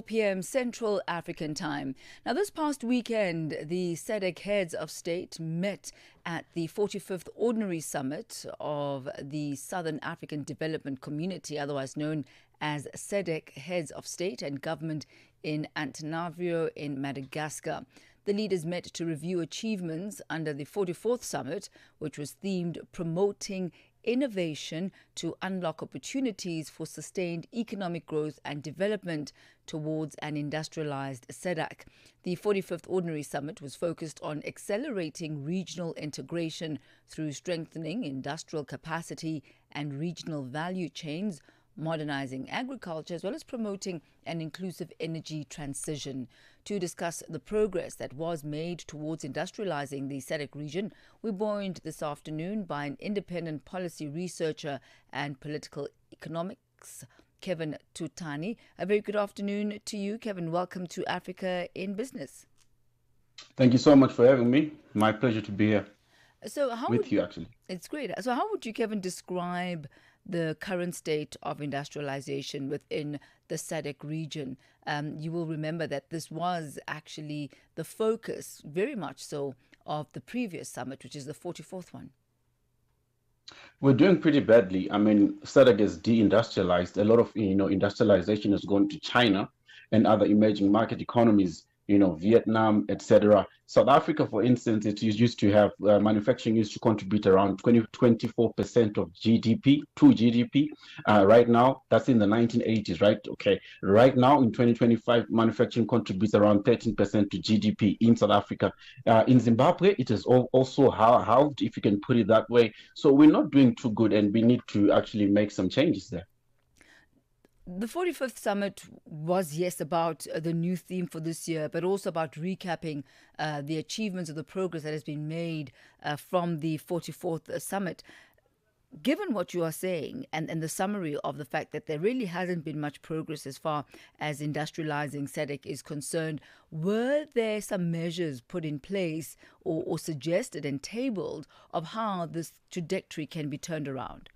p.m. Central African Time. Now, this past weekend, the SADC heads of state met at the 45th Ordinary Summit of the Southern African Development Community, otherwise known as SADC Heads of State and Government in Antananarivo in Madagascar. The leaders met to review achievements under the 44th Summit, which was themed Promoting Innovation to Unlock Opportunities for Sustained Economic Growth and Development towards an Industrialized SADC. The 45th Ordinary Summit was focused on accelerating regional integration through strengthening industrial capacity and regional value chains, modernizing agriculture, as well as promoting an inclusive energy transition. To discuss the progress that was made towards industrializing the SADC region, we're joined this afternoon by an independent policy researcher and political economics, Kevin Tutani. A very good afternoon to you, Kevin. Welcome to Africa in Business. Thank you so much for having me. My pleasure to be here with you, actually. It's great. So how would you, Kevin, describe the current state of industrialization within the SADC region? You will remember that this was actually the focus, very much so, of the previous summit, which is the 44th one. We're doing pretty badly. I mean, SADC is deindustrialized. A lot of industrialization has gone to China and other emerging market economies, Vietnam, etc. South Africa, for instance, it used to have manufacturing used to contribute around 24% of GDP to GDP. Right now, that's in the 1980s, right? Okay. Right now, in 2025, manufacturing contributes around 13% to GDP in South Africa. In Zimbabwe, it is also halved, if you can put it that way. So we're not doing too good, and we need to actually make some changes there. The 45th Summit was, yes, about the new theme for this year, but also about recapping the achievements of the progress that has been made from the 44th Summit. Given what you are saying and the summary of the fact that there really hasn't been much progress as far as industrializing SADC is concerned, were there some measures put in place or suggested and tabled of how this trajectory can be turned around?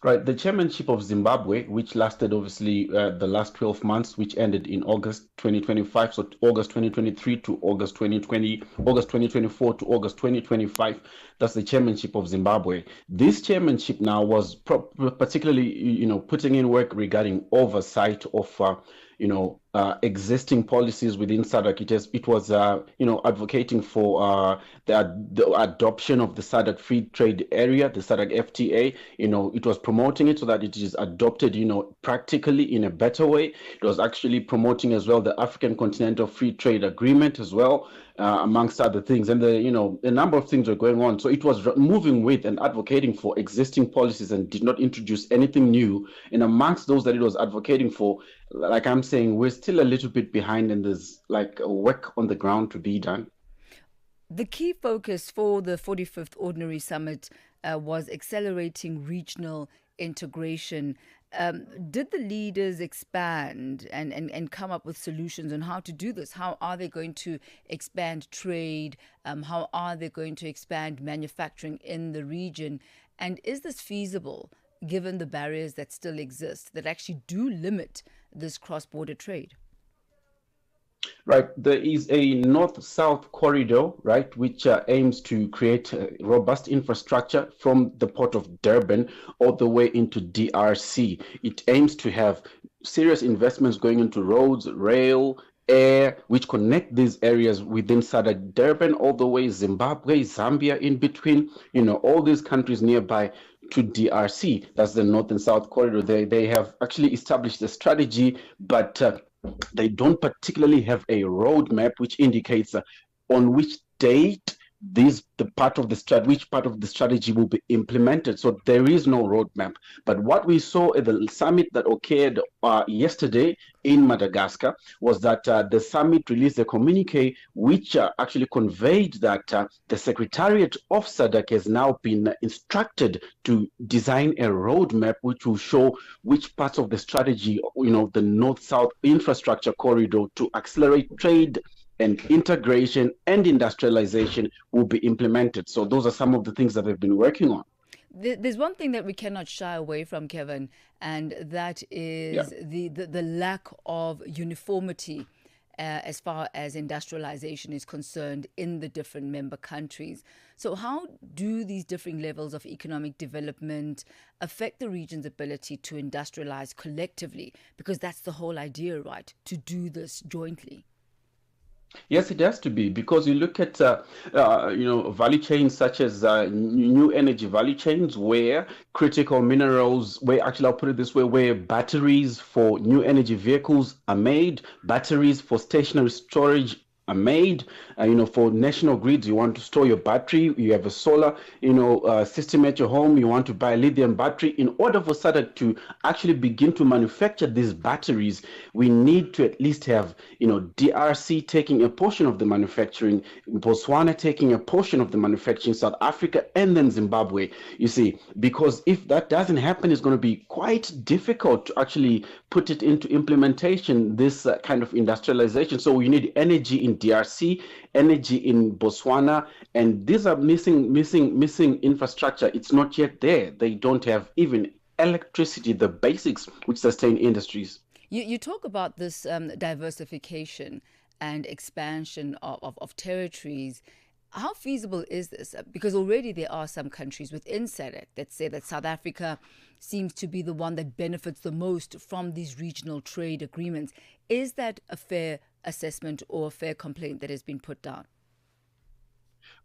Right, the chairmanship of Zimbabwe, which lasted obviously the last 12 months, which ended in August 2025, so August 2023 to August 2020, August 2024 to August 2025, that's the chairmanship of Zimbabwe. This chairmanship now was particularly, putting in work regarding oversight of existing policies within SADC. It was advocating for the adoption of the SADC Free Trade Area, the SADC FTA. It was promoting it so that it is adopted, practically in a better way. It was actually promoting as well the African Continental Free Trade Agreement as well, amongst other things. And a number of things were going on. So it was moving with and advocating for existing policies and did not introduce anything new. And amongst those that it was advocating for, like I'm saying, we're still a little bit behind, and there's like work on the ground to be done. The key focus for the 45th Ordinary Summit was accelerating regional integration. Did the leaders expand and come up with solutions on how to do this? How are they going to expand trade? How are they going to expand manufacturing in the region? And is this feasible given the barriers that still exist that actually do limit this cross-border trade? Right, there is a north-south corridor, right, which aims to create a robust infrastructure from the port of Durban all the way into DRC. It aims to have serious investments going into roads, rail, air, which connect these areas within SADC, Durban all the way, Zimbabwe, Zambia in between, all these countries nearby to DRC. That's the north and south corridor. They have actually established a strategy, but they don't particularly have a roadmap which indicates on which date which part of the strategy will be implemented. So there is no roadmap. But what we saw at the summit that occurred yesterday in Madagascar was that the summit released a communique which actually conveyed that the Secretariat of SADC has now been instructed to design a roadmap which will show which parts of the strategy, the north-south infrastructure corridor to accelerate trade and integration and industrialization will be implemented. So those are some of the things that they've been working on. There's one thing that we cannot shy away from, Kevin, and that is the lack of uniformity as far as industrialization is concerned in the different member countries. So how do these differing levels of economic development affect the region's ability to industrialize collectively? Because that's the whole idea, right? To do this jointly. Yes, it has to be because you look at value chains such as new energy value chains where critical minerals, where actually I'll put it this way, where batteries for new energy vehicles are made, batteries for stationary storage are made. For national grids, you want to store your battery, you have a solar, system at your home, you want to buy a lithium battery. In order for SADC to actually begin to manufacture these batteries, we need to at least have, DRC taking a portion of the manufacturing, Botswana taking a portion of the manufacturing, South Africa, and then Zimbabwe. You see, because if that doesn't happen, it's going to be quite difficult to actually put it into implementation, this kind of industrialization. So we need energy in DRC, energy in Botswana, and these are missing infrastructure. It's not yet there. They don't have even electricity, the basics which sustain industries. You talk about this diversification and expansion of territories. How feasible is this? Because already there are some countries within SADC that say that South Africa seems to be the one that benefits the most from these regional trade agreements. Is that a fair assessment or a fair complaint that has been put down?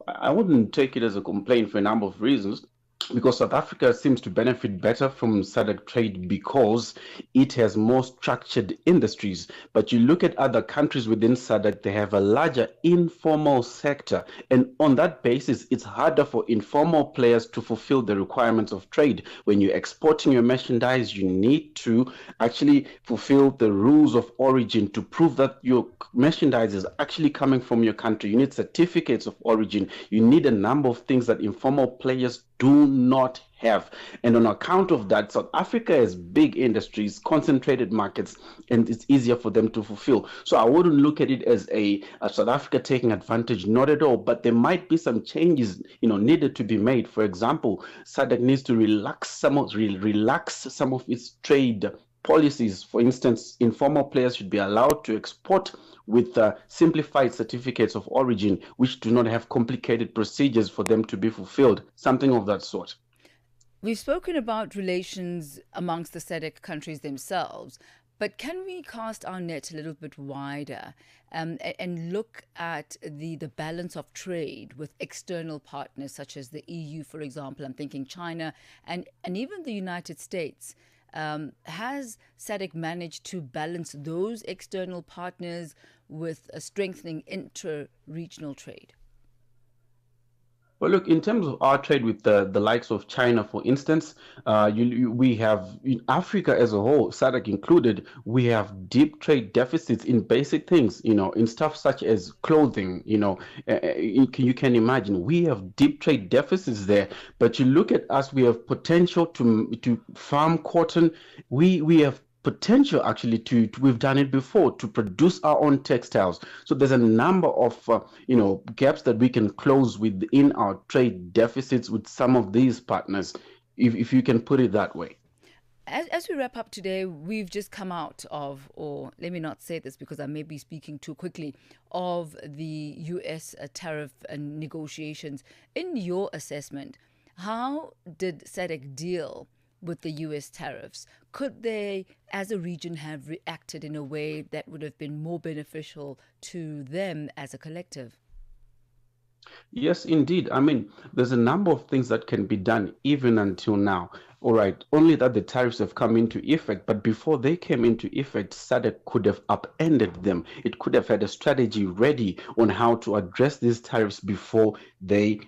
I wouldn't take it as a complaint for a number of reasons. Because South Africa seems to benefit better from SADC trade because it has more structured industries. But you look at other countries within SADC, they have a larger informal sector. And on that basis, it's harder for informal players to fulfill the requirements of trade. When you're exporting your merchandise, you need to actually fulfill the rules of origin to prove that your merchandise is actually coming from your country. You need certificates of origin. You need a number of things that informal players do not have. And on account of that, South Africa has big industries, concentrated markets, and it's easier for them to fulfill. So I wouldn't look at it as a South Africa taking advantage, not at all, but there might be some changes, needed to be made. For example, SADC needs to relax some of its trade policies. For instance, informal players should be allowed to export with simplified certificates of origin, which do not have complicated procedures for them to be fulfilled, something of that sort. We've spoken about relations amongst the SADC countries themselves, but can we cast our net a little bit wider and look at the balance of trade with external partners such as the EU, for example? I'm thinking China and even the United States. Has SADC managed to balance those external partners with a strengthening inter-regional trade? Well, look, in terms of our trade with the likes of China, for instance, we have, in Africa as a whole, SADC included, we have deep trade deficits in basic things, in stuff such as clothing, you can imagine we have deep trade deficits there. But you look at us, we have potential to farm cotton. We have potential actually we've done it before, to produce our own textiles. So there's a number of gaps that we can close within our trade deficits with some of these partners, if you can put it that way. As we wrap up today, we've just come out of, or let me not say this because I may be speaking too quickly, of the US tariff negotiations. In your assessment, how did SADC deal with the US tariffs? Could they, as a region, have reacted in a way that would have been more beneficial to them as a collective? Yes, indeed. I mean, there's a number of things that can be done even until now. All right, only that the tariffs have come into effect, but before they came into effect, SADC could have upended them. It could have had a strategy ready on how to address these tariffs before they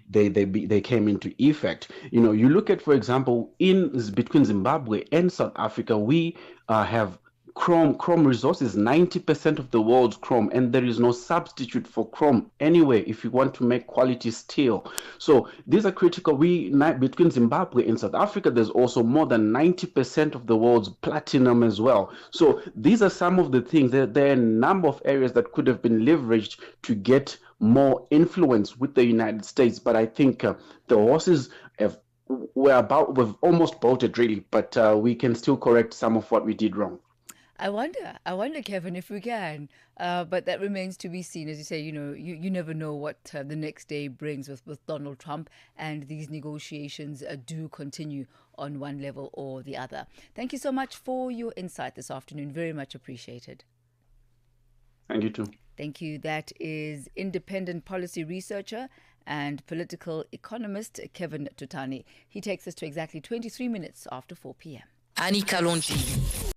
came into effect. You look at, for example, between Zimbabwe and South Africa, we have chrome resources, 90% of the world's chrome, and there is no substitute for chrome anyway if you want to make quality steel. So these are critical. Between Zimbabwe and South Africa, there's also more than 90% of the world's platinum as well. So these are some of the things. There are a number of areas that could have been leveraged to get more influence with the United States, but I think the horses have we've almost bolted really, but we can still correct some of what we did wrong. I wonder, Kevin, if we can. But that remains to be seen. As you say, you never know what the next day brings with Donald Trump, and these negotiations do continue on one level or the other. Thank you so much for your insight this afternoon. Very much appreciated. Thank you too. Thank you. That is independent policy researcher and political economist Kevin Tutani. He takes us to exactly 23 minutes after 4 p.m. Annie Kalonji.